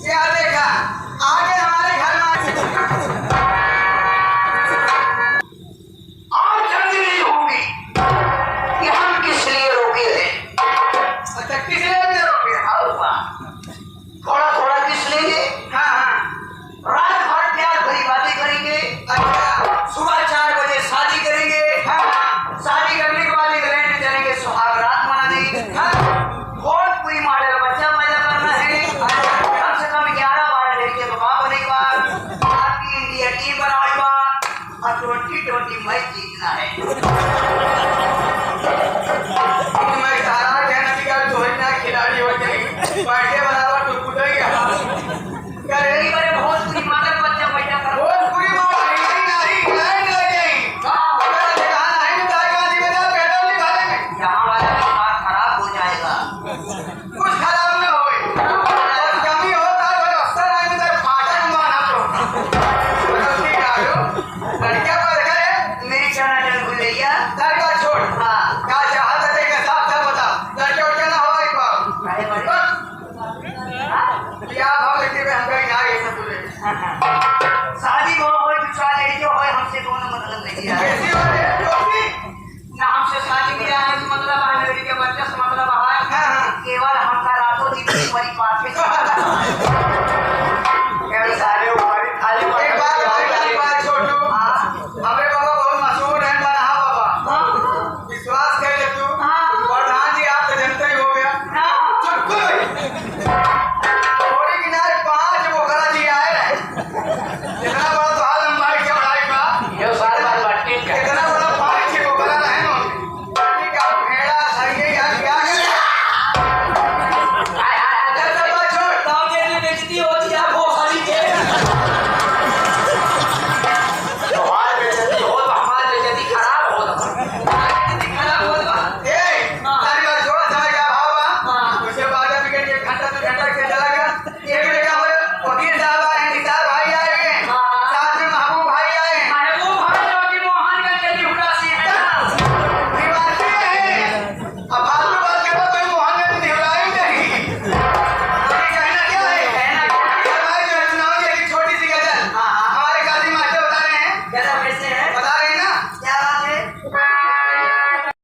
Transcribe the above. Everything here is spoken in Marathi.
क्या देखा आगे हमारे घर में और जल्दी नहीं होगी कि हम किस लिए रोके हैं। अच्छा किस लिए रोके? थोड़ा थोड़ा किस लिए? हाँ हाँ रात भर प्यार भरी बातें करेंगे। अच्छा सुबह 4 बजे शादी करेंगे। हाँ हाँ शादी करने के बाद एक रेंट चलेंगे, सुहाग रात मनाने। हाँ बहुत कोई मॉडल बच्चा पैदा करना है। कम से कम 11-12 लड़के का बाप बनेके बाद आपकी इंडिया टीम बनाने बाद और 2020 मैच जीतना है। मैं सारा कहना कि यार धोना खिलाड़ी हो जाए पार्टी बराबर तो कूदेगा यार। यही करे बहुत पूरी मॉडल बच्चा पैदा कर, बहुत पूरी मॉडल नहीं लाइन लग गई। हां अगर कहां नहीं जाएगा जिम्मेदार पेट्रोल निकाल देंगे। यहां वाला बात खराब हो जाएगा। कुछ खराब ना होए और कमी होता है तो अक्सर आएंगे तो फाटक मारना तो गलती करो। लड़का पर करे मेरी चना जल भुलैया लड़का छोड़। हां क्या चाहत है के साथ सब बता लड़के उठ के ना हो एक बार अरे बड़े क्या भाव लेके हम कहीं आ गए सब बोले शादी हो दूसरा लड़की हो हमसे दोनों मतलब नहीं है। कैसी हो रे टोपी ना हमसे शादी किया है तो मतलब है लड़की के बच्चे से मतलब है केवल हमका रातों दिन की परिवार के केवल सारे ऊपर खाली एक बात छोटू। हमें बाबा बहुत मशहूर है बना बाबा विश्वास कर ले तू। प्रधान जी आप तो जनता ही हो गया। थोड़ी किनारे 5 बोखरा जी आए रहे इतना बड़ा तो हाल लंबाई के बढ़ाई बा ये साल बाद बाटी का इतना बड़ा 5 बोखरा रहे नो बाटी का भेड़ा सही यार क्या है। हाय हाय छोड़ ताऊ जी ने बेइज्जती हो